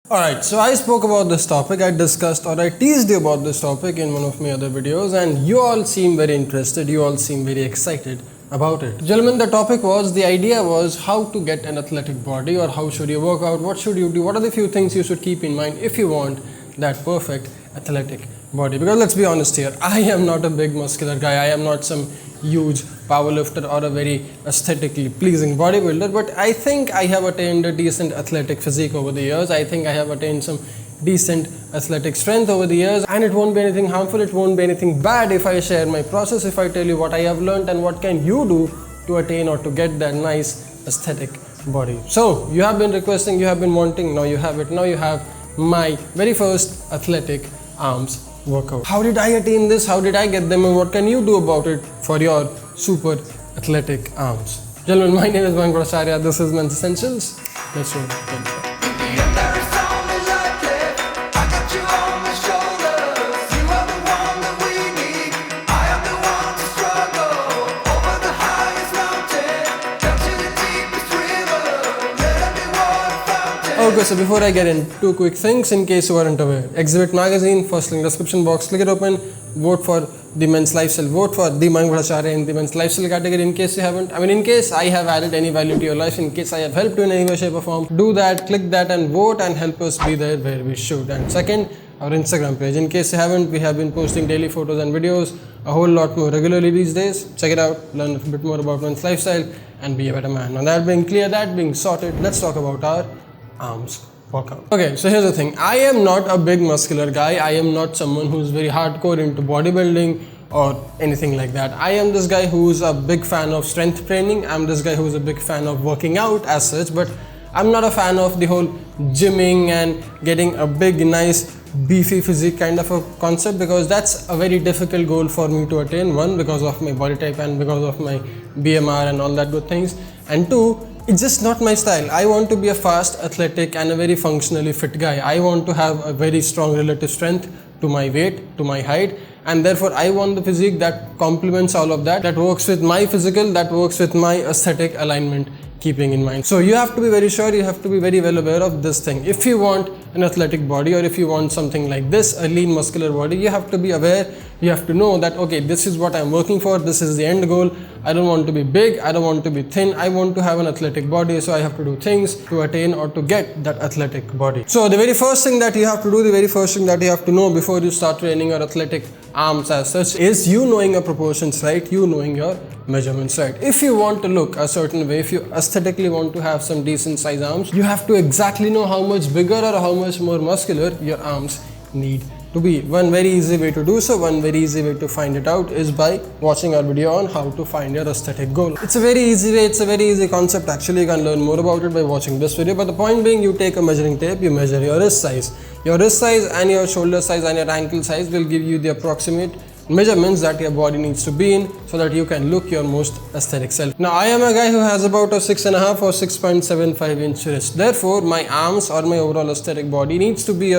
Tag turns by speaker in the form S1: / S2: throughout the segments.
S1: Alright, so I spoke about this topic, I discussed or I teased you about this topic in one of my other videos, and you all seem very interested, you all seem very excited about it. Gentlemen, the idea was how to get an athletic body, or how should you work out, what should you do, what are the few things you should keep in mind if you want that perfect athletic body. Because let's be honest here, I am not a big muscular guy, I am not some huge powerlifter or a very aesthetically pleasing bodybuilder, but I think I have attained a decent athletic physique over the years. I think I have attained some decent athletic strength over the years, and it won't be anything harmful, it won't be anything bad if I share my process, if I tell you what I have learned and what can you do to attain or to get that nice aesthetic body. So you have been requesting, you have been wanting, now you have it. Now you have my very first athletic arms workout. How did I attain this? How did I get them? And what can you do about it for your super athletic arms? Gentlemen, my name is Mayank Bhattacharya. This is Men's Essentials. Let's roll. Okay, so before I get in, two quick things in case you weren't aware. Exhibit magazine, first link description box, click it open, vote for the men's lifestyle, vote for the Mayank Bhattacharya in the men's lifestyle category in case you haven't. In case I have added any value to your life, in case I have helped you in any way, shape or form, do that, click that and vote and help us be there where we should. And second, our Instagram page. In case you haven't, we have been posting daily photos and videos a whole lot more regularly these days. Check it out, learn a bit more about men's lifestyle and be a better man. Now that being clear, that being sorted, let's talk about our arms workout. Okay, so here's the thing. I am not a big muscular guy. I am not someone who's very hardcore into bodybuilding or anything like that. I am this guy who's a big fan of strength training. I'm this guy who's a big fan of working out as such, but I'm not a fan of the whole gymming and getting a big, nice, beefy physique kind of a concept, because that's a very difficult goal for me to attain. One, because of my body type and because of my BMR and all that good things. And two, it's just not my style. I want to be a fast, athletic and a very functionally fit guy. I want to have a very strong relative strength to my weight, to my height, and therefore I want the physique that complements all of that, that works with my physical, that works with my aesthetic alignment, keeping in mind. So you have to be very sure, you have to be very well aware of this thing. If you want an athletic body, or if you want something like this, a lean muscular body, you have to be aware, you have to know that okay, this is what I'm working for, this is the end goal. I don't want to be big, I don't want to be thin, I want to have an athletic body, so I have to do things to attain or to get that athletic body. So the very first thing that you have to do, the very first thing that you have to know before you start training your athletic arms as such is you knowing your proportions right, you knowing your measurements right. If you want to look a certain way, if you aesthetically want to have some decent size arms, you have to exactly know how much bigger or how much more muscular your arms need to be. One very easy way to do so, one very easy way to find it out is by watching our video on how to find your aesthetic goal. It's a very easy way, it's a very easy concept. Actually, you can learn more about it by watching this video, but the point being, you take a measuring tape, you measure your wrist size. Your wrist size and your shoulder size and your ankle size will give you the approximate measurements that your body needs to be in so that you can look your most aesthetic self. Now I am a guy who has about a 6.5 or 6.75 inch wrist. Therefore, my arms or my overall aesthetic body needs to be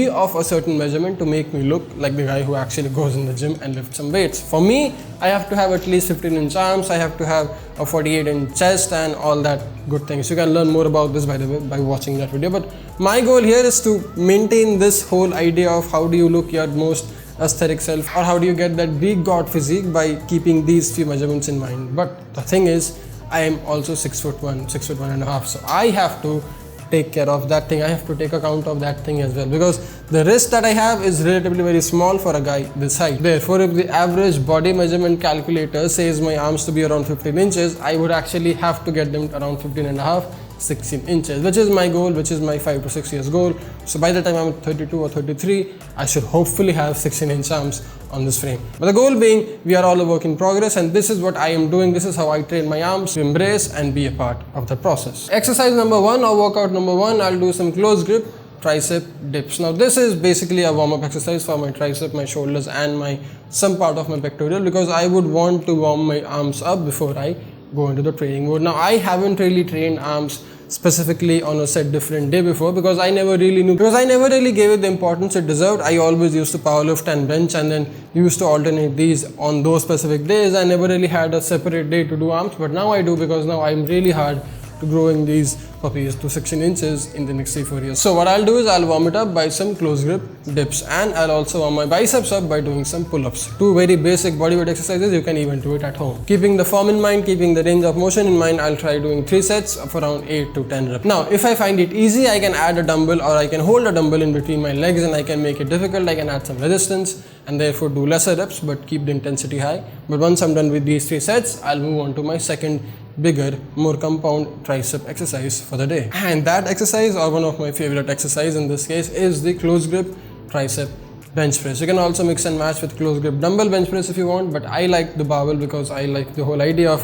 S1: of a certain measurement to make me look like the guy who actually goes in the gym and lifts some weights. For me, I have to have at least 15 inch arms, I have to have a 48 inch chest and all that good things. You can learn more about this by the way by watching that video. But my goal here is to maintain this whole idea of how do you look your most aesthetic self, or how do you get that Greek god physique by keeping these few measurements in mind. But the thing is, I am also 6'1", 6'1.5", so I have to take care of that thing. I have to take account of that thing as well, because the wrist that I have is relatively very small for a guy this height. Therefore, if the average body measurement calculator says my arms to be around 15 inches, I would actually have to get them around 15.5, 16 inches, which is my goal, which is my 5 to 6 years goal. So by the time I'm 32 or 33, I should hopefully have 16 inch arms on this frame. But the goal being, we are all a work in progress, and this is what I am doing. This is how I train my arms to embrace and be a part of the process. Exercise number 1 or workout number 1, I'll do some close grip tricep dips. Now this is basically a warm-up exercise for my tricep, my shoulders and some part of my pectoral, because I would want to warm my arms up before I go into the training mode. Now I haven't really trained arms specifically on a set different day before, because I never really gave it the importance it deserved. I always used to powerlift and bench and then used to alternate these on those specific days. I never really had a separate day to do arms, but now I do, because now I'm really hard to growing these puppies to 16 inches in the next 3-4 years. So what I'll do is I'll warm it up by some close grip dips, and I'll also warm my biceps up by doing some pull-ups. 2 very basic bodyweight exercises. You can even do it at home. Keeping the form in mind, keeping the range of motion in mind, I'll try doing 3 sets of around 8 to 10 reps. Now, if I find it easy, I can add a dumbbell, or I can hold a dumbbell in between my legs, and I can make it difficult. I can add some resistance and therefore do lesser reps but keep the intensity high. But once I'm done with these 3 sets, I'll move on to my second bigger, more compound tricep exercise for the day. And that exercise, or one of my favorite exercise in this case, is the close grip tricep bench press. You can also mix and match with close grip dumbbell bench press if you want, but I like the barbell because I like the whole idea of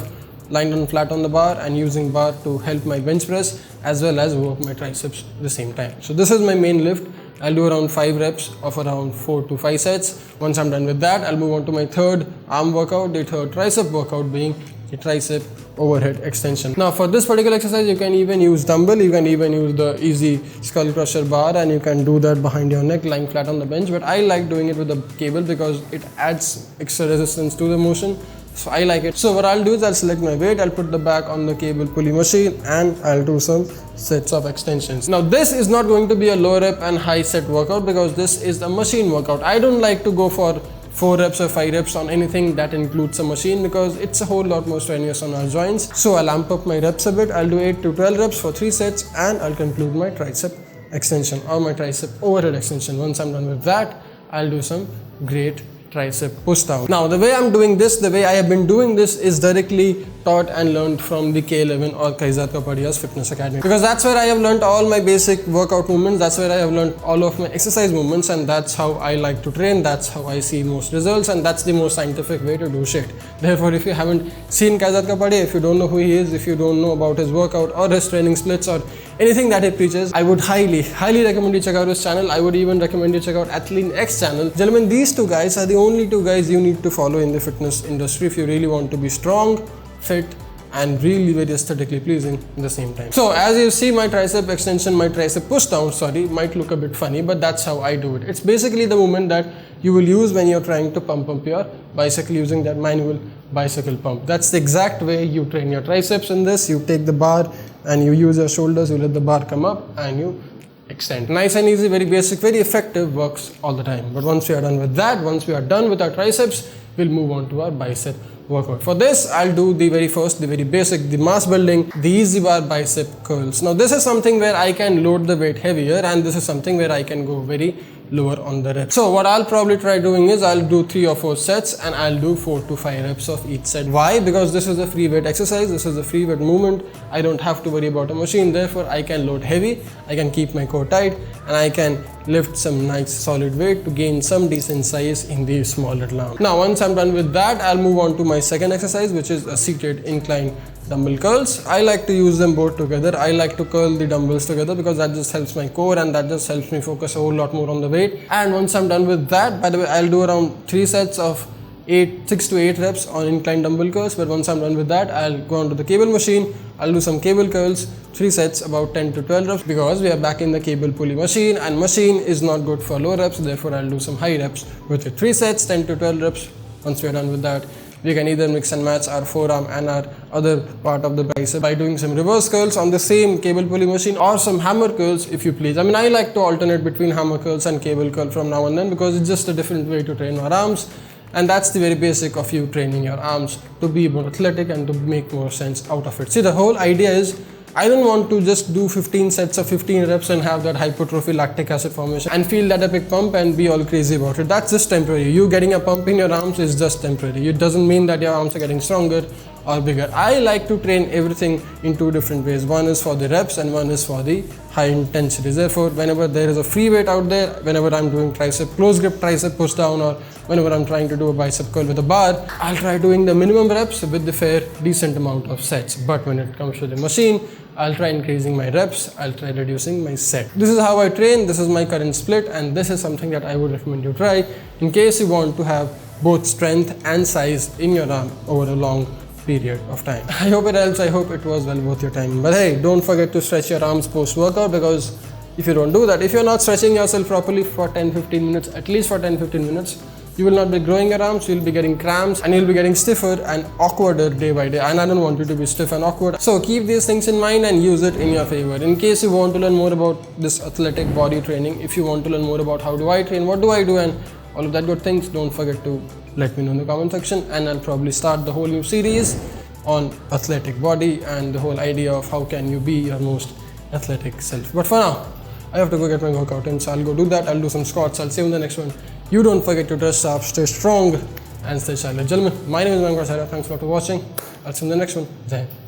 S1: lying down flat on the bar and using bar to help my bench press as well as work my triceps at the same time. So this is my main lift. I'll do around 5 reps of around 4 to 5 sets. Once I'm done with that, I'll move on to my third arm workout, the third tricep workout being the tricep overhead extension. Now for this particular exercise, you can even use dumbbell, you can even use the easy skull crusher bar, and you can do that behind your neck lying flat on the bench. But I like doing it with a cable because it adds extra resistance to the motion. So I like it. So what I'll do is I'll select my weight, I'll put the back on the cable pulley machine, and I'll do some sets of extensions. Now this is not going to be a low rep and high set workout because this is a machine workout. I don't like to go for 4 reps or 5 reps on anything that includes a machine because it's a whole lot more strenuous on our joints. So I'll amp up my reps a bit. I'll do 8 to 12 reps for 3 sets, and I'll conclude my tricep extension or my tricep overhead extension. Once I'm done with that, I'll do some great tricep push down. Now the way I'm doing this, the way I have been doing this, is directly taught and learned from the K11 or Kaizad Kapadia's Fitness Academy, because that's where I have learned all my basic workout movements, that's where I have learned all of my exercise movements, and that's how I like to train, that's how I see most results, and that's the most scientific way to do shit. Therefore, if you haven't seen Kaizad Kapadia, if you don't know who he is, if you don't know about his workout or his training splits or anything that he preaches, I would highly recommend you check out his channel. I would even recommend you check out Athlete X channel. Gentlemen, these 2 guys are the only 2 guys you need to follow in the fitness industry if you really want to be strong, fit, and really very aesthetically pleasing at the same time. So as you see, my tricep extension, my tricep push down, might look a bit funny, but that's how I do it. It's basically the movement that you will use when you're trying to pump up your bicycle using that manual bicycle pump. That's the exact way you train your triceps in this. You take the bar and you use your shoulders, you let the bar come up and you extend. Nice and easy, very basic, very effective, works all the time. But once we are done with that, once we are done with our triceps, we'll move on to our bicep workout. For this, I'll do the very first, the very basic, the mass building, the easy bar bicep curls. Now this is something where I can load the weight heavier, and this is something where I can go very lower on the reps. So what I'll probably try doing is I'll do 3 or 4 sets, and I'll do 4 to 5 reps of each set. Why? Because this is a free weight exercise, this is a free weight movement. I don't have to worry about a machine, therefore I can load heavy, I can keep my core tight, and I can lift some nice solid weight to gain some decent size in these small little arms. Now once I'm done with that, I'll move on to my second exercise, which is a seated incline dumbbell curls. I like to use them both together. I like to curl the dumbbells together because that just helps my core and that just helps me focus a whole lot more on the weight. And once I'm done with that, by the way, I'll do around 3 sets of 6 to 8 reps on incline dumbbell curls. But once I'm done with that, I'll go onto the cable machine. I'll do some cable curls, 3 sets, about 10 to 12 reps, because we are back in the cable pulley machine, and machine is not good for low reps. Therefore, I'll do some high reps with it. 3 sets, 10 to 12 reps. Once we are done with that, we can either mix and match our forearm and our other part of the bicep by doing some reverse curls on the same cable pulley machine, or some hammer curls if you please. I mean, I like to alternate between hammer curls and cable curl from now and then because it's just a different way to train our arms, and that's the very basic of you training your arms to be more athletic and to make more sense out of it. See, the whole idea is I don't want to just do 15 sets of 15 reps and have that hypertrophy lactic acid formation and feel that epic pump and be all crazy about it. That's just temporary. You getting a pump in your arms is just temporary. It doesn't mean that your arms are getting stronger or bigger. I like to train everything in 2 different ways. One is for the reps and one is for the high intensity. Therefore, whenever there is a free weight out there, whenever I'm doing tricep close grip tricep push down, or whenever I'm trying to do a bicep curl with a bar, I'll try doing the minimum reps with the fair decent amount of sets. But when it comes to the machine, I'll try increasing my reps, I'll try reducing my set. This is how I train, this is my current split, and this is something that I would recommend you try in case you want to have both strength and size in your arm over a long period of time. I hope it helps, I hope it was well worth your time. But hey, don't forget to stretch your arms post-workout, because if you don't do that, if you're not stretching yourself properly for 10-15 minutes, at least for 10-15 minutes, you will not be growing your arms, you will be getting cramps and you'll be getting stiffer and awkwarder day by day, and I don't want you to be stiff and awkward. So keep these things in mind and use it in your favor. In case you want to learn more about this athletic body training, if you want to learn more about how do I train, what do I do, and all of that good things, don't forget to let me know in the comment section, and I'll probably start the whole new series on athletic body and the whole idea of how can you be your most athletic self. But for now, I have to go get my workout in, so I'll go do that. I'll do some squats. I'll see you in the next one. You don't forget to dress up, stay strong and stay silent. Gentlemen, my name is Mayank Vasera. Thanks a lot for watching. I'll see you in the next one. Jai Hind.